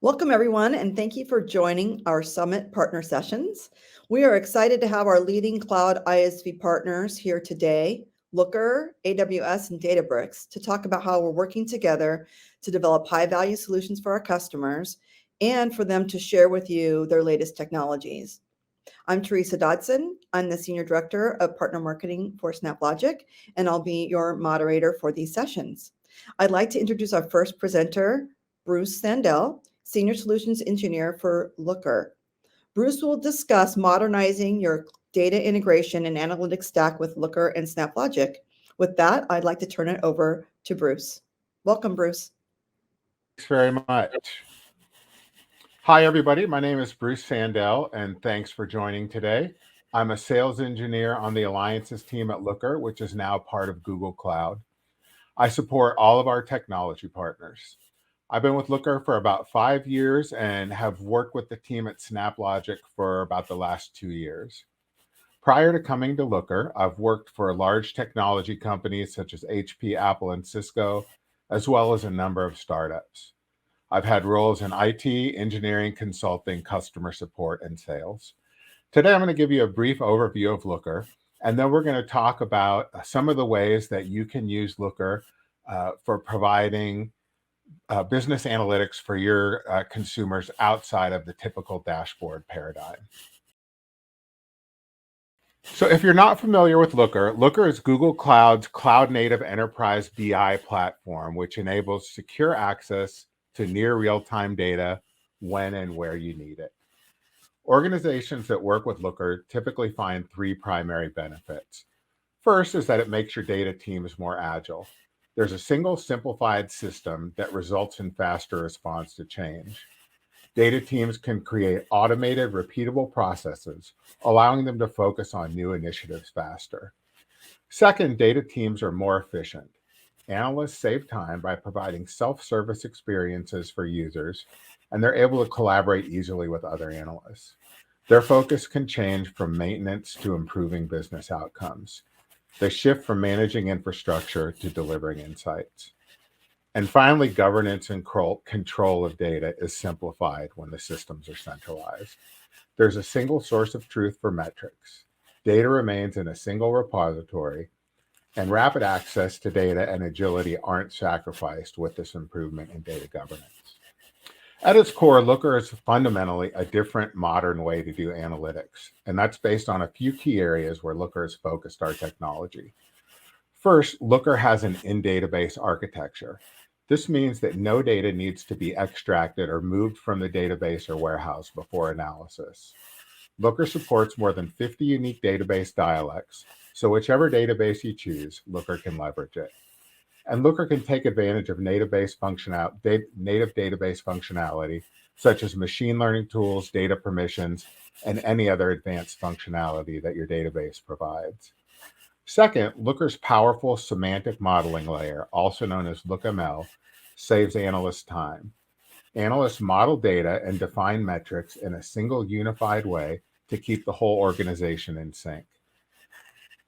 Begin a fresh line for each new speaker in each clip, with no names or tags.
Welcome, everyone, and thank you for joining our Summit Partner Sessions. We are excited to have our leading cloud ISV partners here today, Looker, AWS, and Databricks, to talk about how we're working together to develop high-value solutions for our customers and for them to share with you their latest technologies. I'm Teresa Dodson. I'm the Senior Director of Partner Marketing for SnapLogic, and I'll be your moderator for these sessions. I'd like to introduce our first presenter, Bruce Sandell, Senior Solutions Engineer for Looker. Bruce will discuss modernizing your data integration and analytics stack with Looker and SnapLogic. With that, I'd like to turn it over to Bruce. Welcome, Bruce.
Thanks very much. Hi, everybody. My name is Bruce Sandell, and thanks for joining today. I'm a sales engineer on the Alliances team at Looker, which is now part of Google Cloud. I support all of our technology partners. I've been with Looker for about 5 years and have worked with the team at SnapLogic for about the last 2 years. Prior to coming to Looker, I've worked for large technology companies such as HP, Apple, and Cisco, as well as a number of startups. I've had roles in IT, engineering, consulting, customer support, and sales. Today, I'm going to give you a brief overview of Looker, and then we're going to talk about some of the ways that you can use Looker for providing business analytics for your consumers outside of the typical dashboard paradigm. So if you're not familiar with Looker, Looker is Google Cloud's cloud-native enterprise BI platform, which enables secure access to near real-time data when and where you need it. Organizations that work with Looker typically find 3 primary benefits. First is that it makes your data teams more agile. There's a single simplified system that results in faster response to change. Data teams can create automated, repeatable processes, allowing them to focus on new initiatives faster. Second, data teams are more efficient. Analysts save time by providing self-service experiences for users, and they're able to collaborate easily with other analysts. Their focus can change from maintenance to improving business outcomes. They shift from managing infrastructure to delivering insights. And finally, governance and control of data is simplified when the systems are centralized. There's a single source of truth for metrics. Data remains in a single repository, and rapid access to data and agility aren't sacrificed with this improvement in data governance. At its core, Looker is fundamentally a different modern way to do analytics, and that's based on a few key areas where Looker has focused our technology. First, Looker has an in-database architecture. This means that no data needs to be extracted or moved from the database or warehouse before analysis. Looker supports more than 50 unique database dialects, so whichever database you choose, Looker can leverage it. And Looker can take advantage of native database functionality, such as machine learning tools, data permissions, and any other advanced functionality that your database provides. Second, Looker's powerful semantic modeling layer, also known as LookML, saves analysts time. Analysts model data and define metrics in a single unified way to keep the whole organization in sync.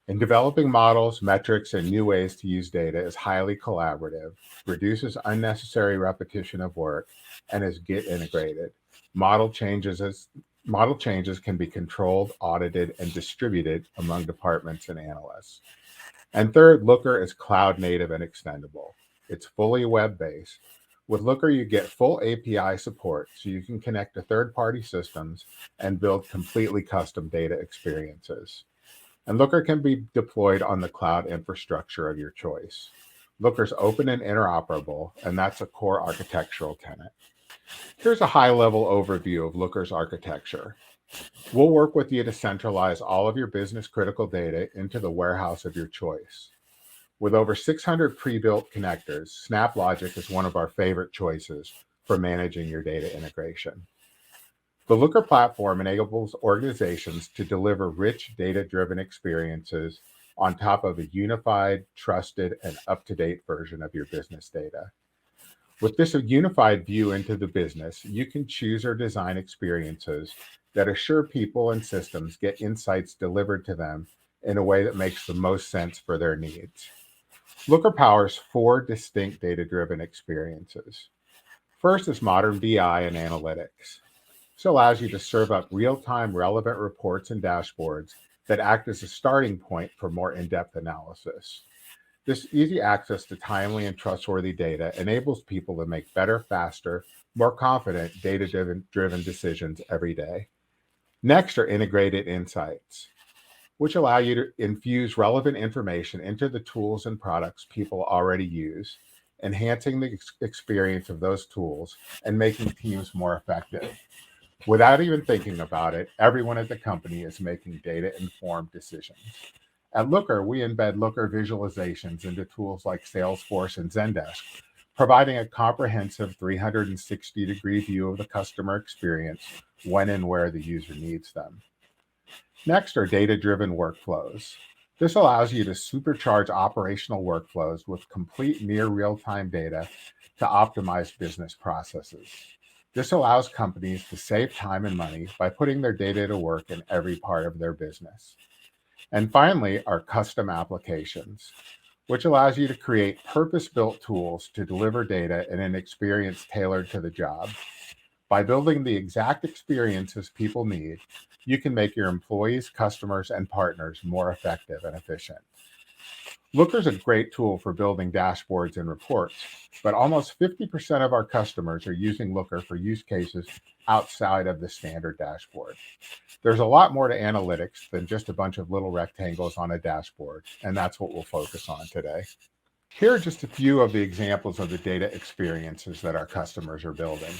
In developing models, metrics, and new ways to use data is highly collaborative, reduces unnecessary repetition of work, and is Git integrated. Model changes can be controlled, audited, and distributed among departments and analysts. And third, Looker is cloud native and extendable. It's fully web-based. With Looker, you get full API support, so you can connect to third-party systems and build completely custom data experiences. And Looker can be deployed on the cloud infrastructure of your choice. Looker's open and interoperable, and that's a core architectural tenet. Here's a high-level overview of Looker's architecture. We'll work with you to centralize all of your business-critical data into the warehouse of your choice. With over 600 pre-built connectors, SnapLogic is one of our favorite choices for managing your data integration. The Looker platform enables organizations to deliver rich data-driven experiences on top of a unified, trusted, and up-to-date version of your business data. With this unified view into the business, you can choose or design experiences that assure people and systems get insights delivered to them in a way that makes the most sense for their needs. Looker powers 4 distinct data-driven experiences. First is modern BI and analytics. This allows you to serve up real-time relevant reports and dashboards that act as a starting point for more in-depth analysis. This easy access to timely and trustworthy data enables people to make better, faster, more confident, data-driven decisions every day. Next are integrated insights, which allow you to infuse relevant information into the tools and products people already use, enhancing the experience of those tools and making teams more effective. Without even thinking about it, everyone at the company is making data-informed decisions. At Looker, we embed Looker visualizations into tools like Salesforce and Zendesk, providing a comprehensive 360-degree view of the customer experience when and where the user needs them. Next are data-driven workflows. This allows you to supercharge operational workflows with complete near real-time data to optimize business processes. This allows companies to save time and money by putting their data to work in every part of their business. And finally, are custom applications, which allows you to create purpose-built tools to deliver data in an experience tailored to the job. By building the exact experiences people need, you can make your employees, customers, and partners more effective and efficient. Looker is a great tool for building dashboards and reports, but almost 50% of our customers are using Looker for use cases outside of the standard dashboard. There's a lot more to analytics than just a bunch of little rectangles on a dashboard, and that's what we'll focus on today. Here are just a few of the examples of the data experiences that our customers are building.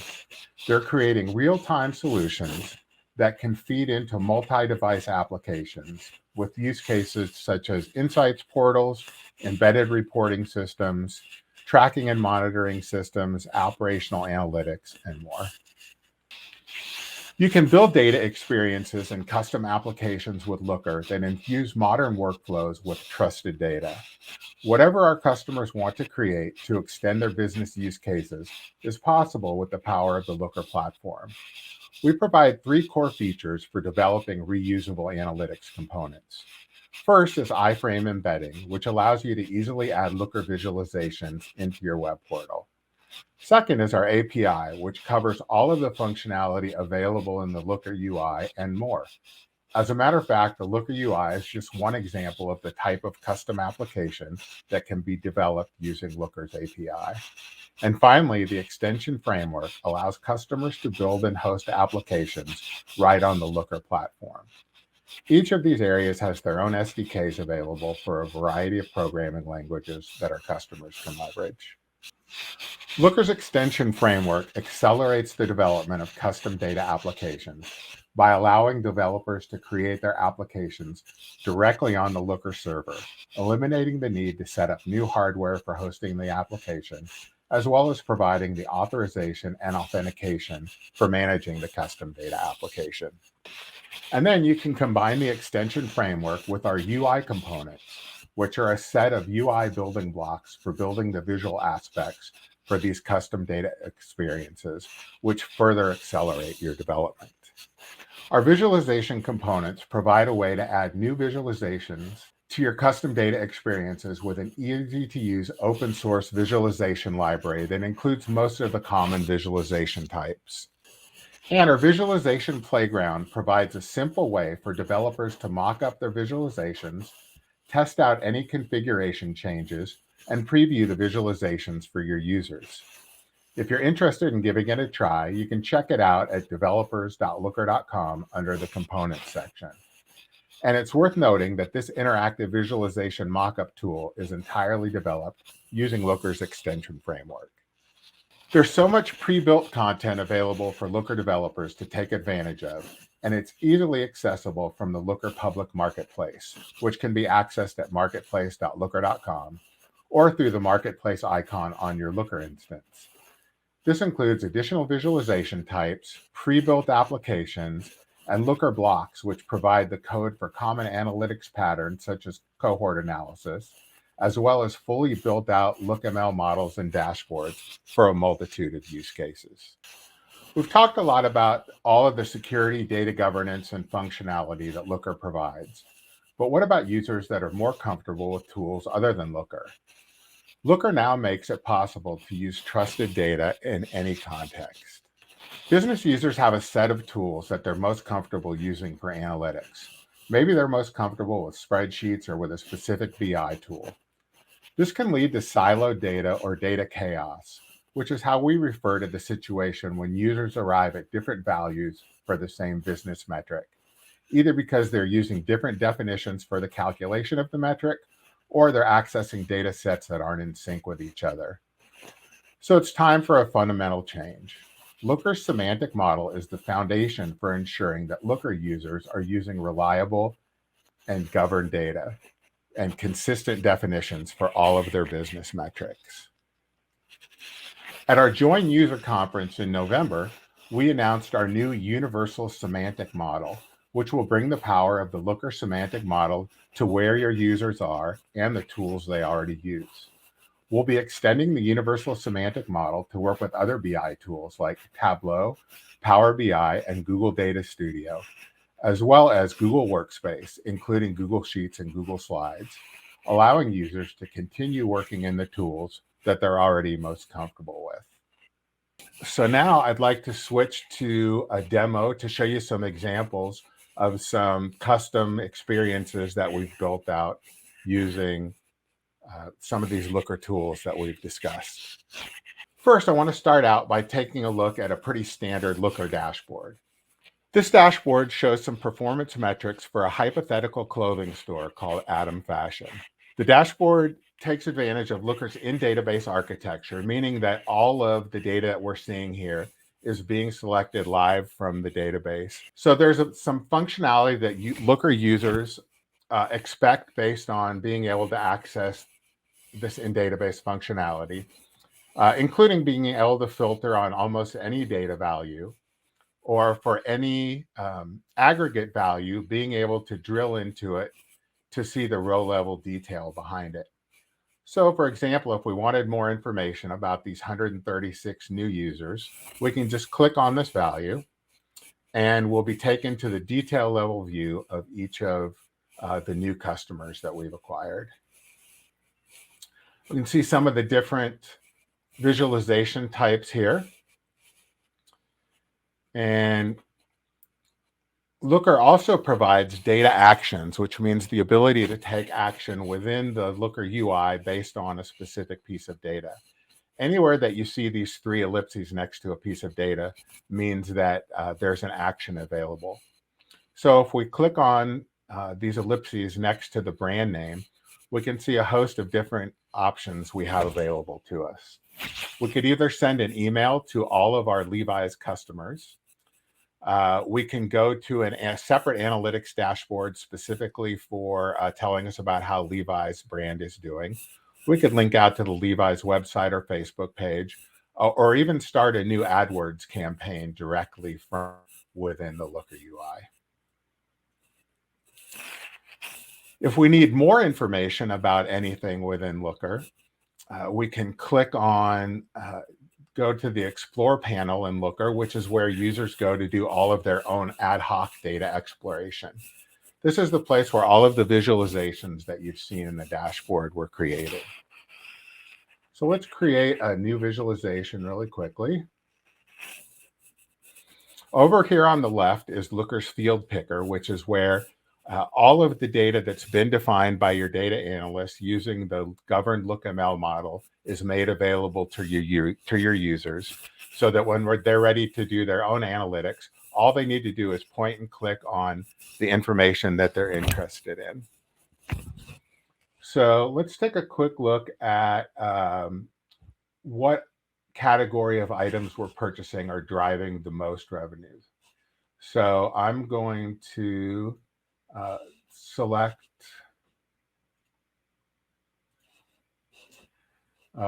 They're creating real-time solutions that can feed into multi-device applications with use cases such as insights portals, embedded reporting systems, tracking and monitoring systems, operational analytics, and more. You can build data experiences and custom applications with Looker that infuse modern workflows with trusted data. Whatever our customers want to create to extend their business use cases is possible with the power of the Looker platform. We provide 3 core features for developing reusable analytics components. First is iframe embedding, which allows you to easily add Looker visualizations into your web portal. Second is our API, which covers all of the functionality available in the Looker UI and more. As a matter of fact, the Looker UI is just one example of the type of custom application that can be developed using Looker's API. And finally, the extension framework allows customers to build and host applications right on the Looker platform. Each of these areas has their own SDKs available for a variety of programming languages that our customers can leverage. Looker's extension framework accelerates the development of custom data applications by allowing developers to create their applications directly on the Looker server, eliminating the need to set up new hardware for hosting the application, as well as providing the authorization and authentication for managing the custom data application. And then you can combine the extension framework with our UI components, which are a set of UI building blocks for building the visual aspects for these custom data experiences, which further accelerate your development. Our visualization components provide a way to add new visualizations to your custom data experiences with an easy-to-use open source visualization library that includes most of the common visualization types. And our visualization playground provides a simple way for developers to mock up their visualizations, test out any configuration changes, and preview the visualizations for your users. If you're interested in giving it a try, you can check it out at developers.looker.com under the Components section. And it's worth noting that this interactive visualization mockup tool is entirely developed using Looker's extension framework. There's so much pre-built content available for Looker developers to take advantage of, and it's easily accessible from the Looker public marketplace, which can be accessed at marketplace.looker.com or through the marketplace icon on your Looker instance. This includes additional visualization types, pre-built applications, and Looker blocks, which provide the code for common analytics patterns such as cohort analysis, as well as fully built out LookML models and dashboards for a multitude of use cases. We've talked a lot about all of the security, data governance, and functionality that Looker provides. But what about users that are more comfortable with tools other than Looker? Looker now makes it possible to use trusted data in any context. Business users have a set of tools that they're most comfortable using for analytics. Maybe they're most comfortable with spreadsheets or with a specific BI tool. This can lead to siloed data or data chaos, which is how we refer to the situation when users arrive at different values for the same business metric, either because they're using different definitions for the calculation of the metric, or they're accessing data sets that aren't in sync with each other. So it's time for a fundamental change. Looker's semantic model is the foundation for ensuring that Looker users are using reliable and governed data and consistent definitions for all of their business metrics. At our Join User Conference in November, we announced our new universal semantic model, which will bring the power of the Looker semantic model to where your users are and the tools they already use. We'll be extending the universal semantic model to work with other BI tools like Tableau, Power BI, and Google Data Studio, as well as Google Workspace, including Google Sheets and Google Slides, allowing users to continue working in the tools that they're already most comfortable with. So now I'd like to switch to a demo to show you some examples of some custom experiences that we've built out using some of these Looker tools that we've discussed. First, I want to start out by taking a look at a pretty standard Looker dashboard. This dashboard shows some performance metrics for a hypothetical clothing store called Adam Fashion. The dashboard takes advantage of Looker's in-database architecture, meaning that all of the data that we're seeing here is being selected live from the database. So there's some functionality that Looker users expect based on being able to access this in-database functionality, including being able to filter on almost any data value, or for any aggregate value, being able to drill into it to see the row level detail behind it. So for example, if we wanted more information about these 136 new users, we can just click on this value and we'll be taken to the detail level view of each of the new customers that we've acquired. We can see some of the different visualization types here. And Looker also provides data actions, which means the ability to take action within the Looker UI based on a specific piece of data. Anywhere that you see these three ellipses next to a piece of data means that there's an action available. So if we click on these ellipses next to the brand name, we can see a host of different options we have available to us. We could either send an email to all of our Levi's customers. We can go to a separate analytics dashboard specifically for telling us about how Levi's brand is doing. We could link out to the Levi's website or Facebook page, or even start a new AdWords campaign directly from within the Looker UI. If we need more information about anything within Looker, we can click on go to the Explore panel in Looker, which is where users go to do all of their own ad hoc data exploration. This is the place where all of the visualizations that you've seen in the dashboard were created. So let's create a new visualization really quickly. Over here on the left is Looker's Field Picker, which is where all of the data that's been defined by your data analyst using the governed LookML model is made available to your users, so that when they're ready to do their own analytics, all they need to do is point and click on the information that they're interested in. So let's take a quick look at what category of items we're purchasing are driving the most revenues. So I'm going to select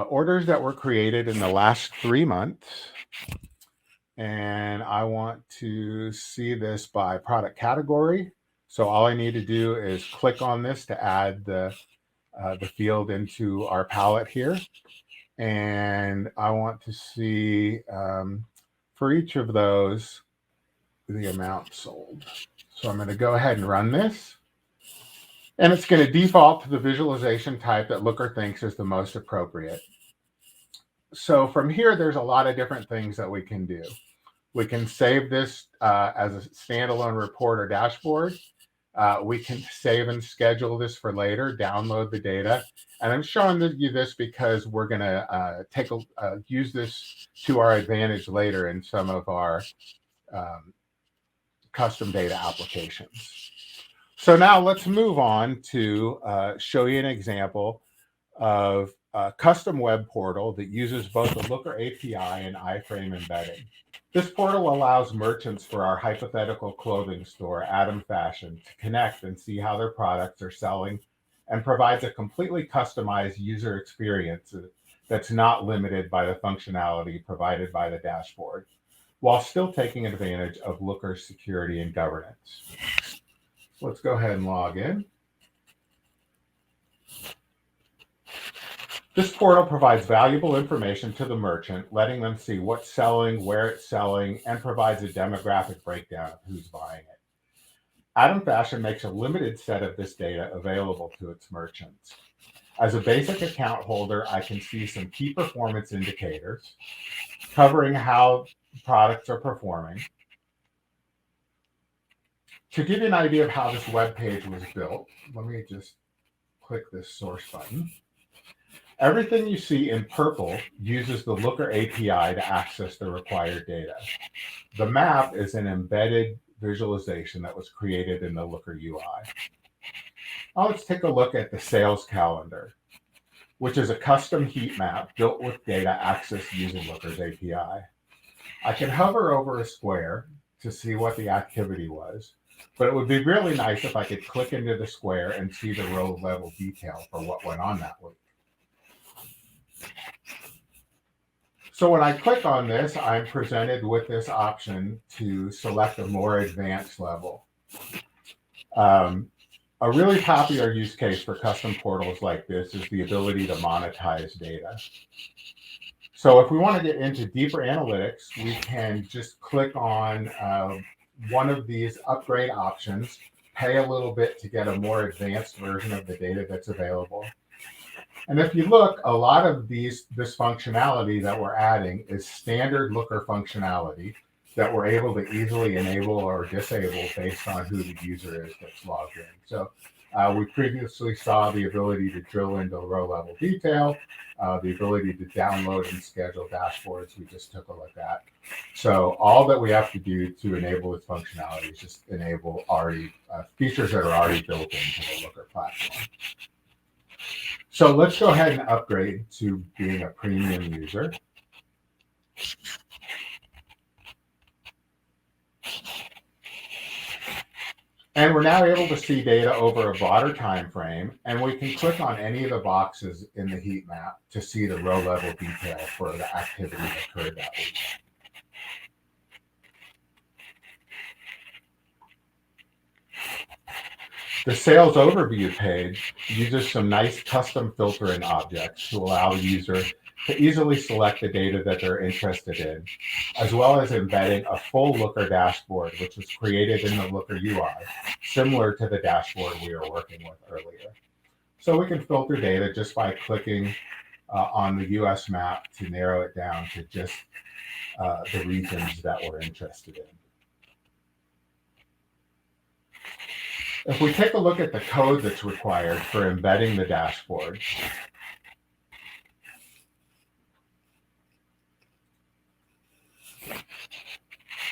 orders that were created in the last 3 months. And I want to see this by product category. So all I need to do is click on this to add the field into our palette here. And I want to see for each of those the amount sold. So I'm going to go ahead and run this. And it's going to default to the visualization type that Looker thinks is the most appropriate. So from here, there's a lot of different things that we can do. We can save this as a standalone report or dashboard. We can save and schedule this for later, download the data. And I'm showing you this because we're going to use this to our advantage later in some of our custom data applications. So now let's move on to show you an example of a custom web portal that uses both the Looker API and iframe embedding. This portal allows merchants for our hypothetical clothing store, Adam Fashion, to connect and see how their products are selling, and provides a completely customized user experience that's not limited by the functionality provided by the dashboard, while still taking advantage of Looker's security and governance. Let's go ahead and log in. This portal provides valuable information to the merchant, letting them see what's selling, where it's selling, and provides a demographic breakdown of who's buying it. Adam Fashion makes a limited set of this data available to its merchants. As a basic account holder, I can see some key performance indicators covering how products are performing. To give you an idea of how this web page was built, let me just click this source button. Everything you see in purple uses the Looker API to access the required data. The map is an embedded visualization that was created in the Looker UI. Now let's take a look at the sales calendar, which is a custom heat map built with data accessed using Looker's API. I can hover over a square to see what the activity was, but it would be really nice if I could click into the square and see the row level detail for what went on that week. So when I click on this, I'm presented with this option to select a more advanced level. A really popular use case for custom portals like this is the ability to monetize data. So if we want to get into deeper analytics, we can just click on one of these upgrade options, pay a little bit to get a more advanced version of the data that's available. And if you look, a lot of this functionality that we're adding is standard Looker functionality that we're able to easily enable or disable based on who the user is that's logged in. So we previously saw the ability to drill into row level detail, the ability to download and schedule dashboards we just took a look at. So all that we have to do to enable this functionality is just enable features that are already built into the Looker platform. So let's go ahead and upgrade to being a premium user. And we're now able to see data over a broader time frame, and we can click on any of the boxes in the heat map to see the row level detail for the activity that occurred that week. The sales overview page uses some nice custom filtering objects to allow the user to easily select the data that they're interested in, as well as embedding a full Looker dashboard, which was created in the Looker UI, similar to the dashboard we were working with earlier. So we can filter data just by clicking on the US map to narrow it down to just the regions that we're interested in. If we take a look at the code that's required for embedding the dashboard,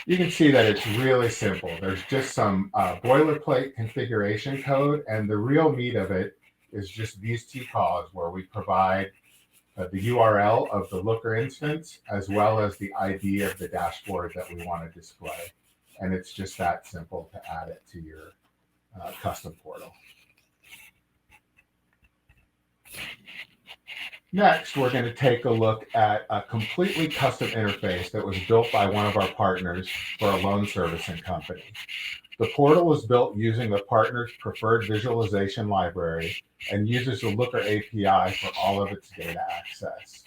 you can see that it's really simple. There's just some boilerplate configuration code, and the real meat of it is just these two calls where we provide the URL of the Looker instance, as well as the ID of the dashboard that we want to display. And it's just that simple to add it to your custom portal. Next, we're going to take a look at a completely custom interface that was built by one of our partners for a loan servicing company. The portal was built using the partner's preferred visualization library and uses the Looker API for all of its data access.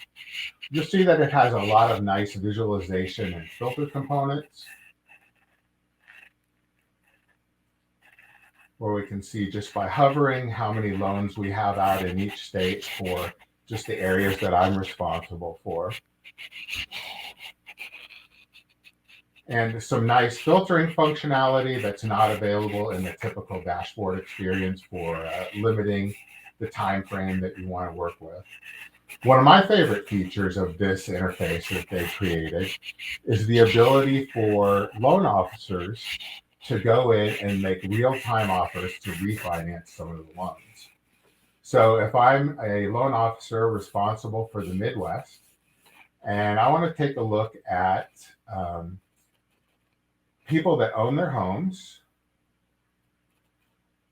You'll see that it has a lot of nice visualization and filter components. where we can see just by hovering how many loans we have out in each state for just the areas that I'm responsible for. And some nice filtering functionality that's not available in the typical dashboard experience for limiting the time frame that you want to work with. One of my favorite features of this interface that they created is the ability for loan officers to go in and make real-time offers to refinance some of the loans. So if I'm a loan officer responsible for the Midwest, and I want to take a look at people that own their homes,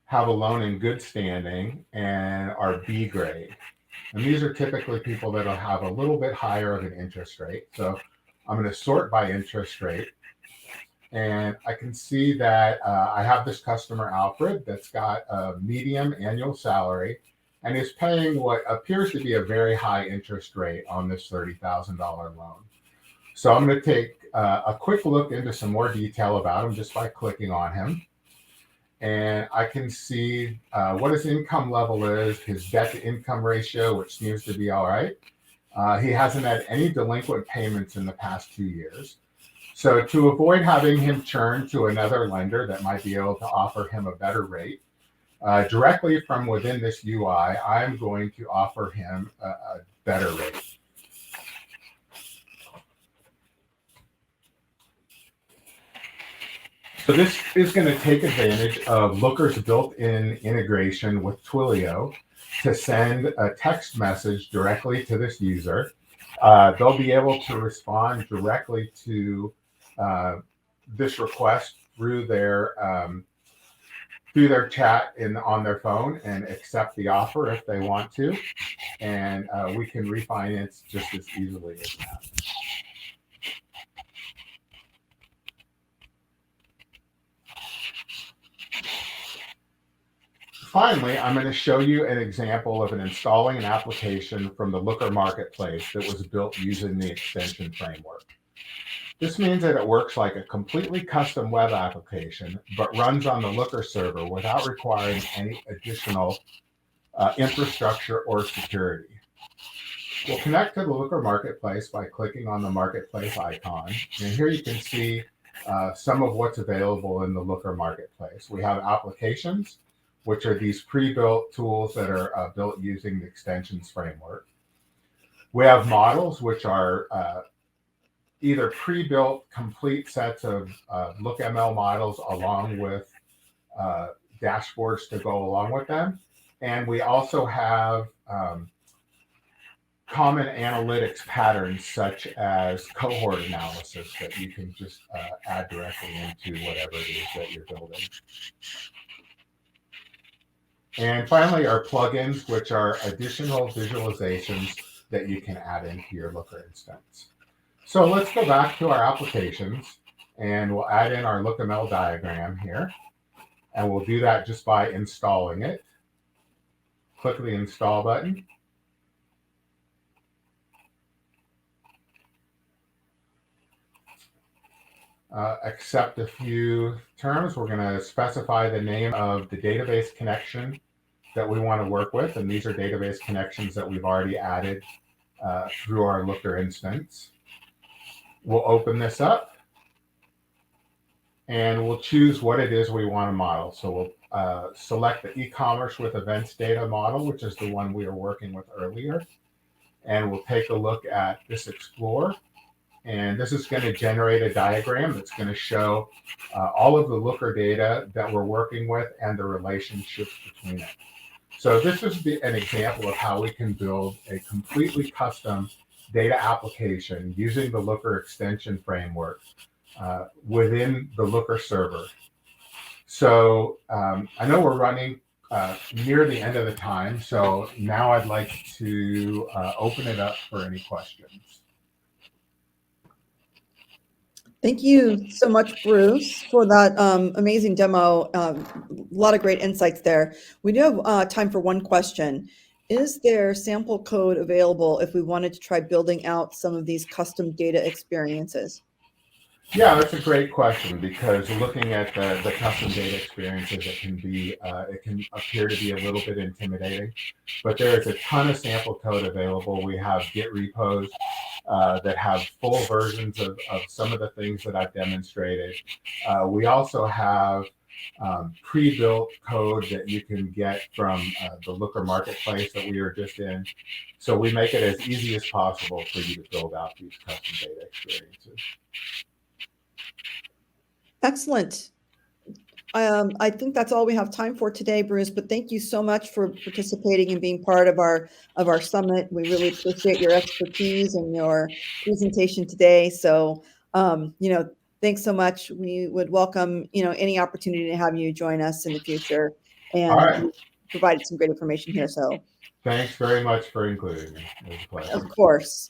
have a loan in good standing, and are B grade. And these are typically people that'll have a little bit higher of an interest rate. So I'm going to sort by interest rate. And I can see that I have this customer, Alfred, that's got a medium annual salary and is paying what appears to be a very high interest rate on this $30,000 loan. So I'm going to take a quick look into some more detail about him just by clicking on him. And I can see what his income level is, his debt to income ratio, which seems to be all right. He hasn't had any delinquent payments in the past 2 years. So to avoid having him churn to another lender that might be able to offer him a better rate, directly from within this UI, I'm going to offer him a better rate. So this is going to take advantage of Looker's built-in integration with Twilio to send a text message directly to this user. They'll be able to respond directly to this request through their chat on their phone and accept the offer if they want to, and we can refinance just as easily as that. Finally, I'm going to show you an example of installing an application from the Looker Marketplace that was built using the extension framework. This means that it works like a completely custom web application, but runs on the Looker server without requiring any additional infrastructure or security. We'll connect to the Looker Marketplace by clicking on the Marketplace icon. And here you can see some of what's available in the Looker Marketplace. We have applications, which are these pre-built tools that are built using the extensions framework. We have models, which are either pre-built complete sets of LookML models along with dashboards to go along with them. And we also have common analytics patterns such as cohort analysis that you can just add directly into whatever it is that you're building. And finally, our plugins, which are additional visualizations that you can add into your Looker instance. So let's go back to our applications, and we'll add in our LookML diagram here. And we'll do that just by installing it. Click the Install button. Accept a few terms. We're going to specify the name of the database connection that we want to work with. And these are database connections that we've already added through our Looker instance. We'll open this up and we'll choose what it is we want to model. So we'll select the e-commerce with events data model, which is the one we were working with earlier. And we'll take a look at this Explorer. And this is going to generate a diagram that's going to show all of the Looker data that we're working with and the relationships between it. So this is an example of how we can build a completely custom data application using the Looker extension framework within the Looker server. So I know we're running near the end of the time, so now I'd like to open it up for any questions.
Thank you so much, Bruce, for that amazing demo. A lot of great insights there. We do have time for one question. Is there sample code available if we wanted to try building out some of these custom data experiences?
Yeah, that's a great question, because looking at the custom data experiences, it can appear to be a little bit intimidating, but there is a ton of sample code available. We have Git repos that have full versions of some of the things that I've demonstrated. We also have pre-built code that you can get from the Looker marketplace that we were just in. So we make it as easy as possible for you to build out these custom data experiences.
Excellent. I think that's all we have time for today, Bruce, but thank you so much for participating and being part of our summit. We really appreciate your expertise and your presentation today. So, thanks so much. We would welcome, any opportunity to have you join us in the future.
All
And
right.
you provided some great information here. So,
Thanks very much for including me. It was a pleasure.
of course.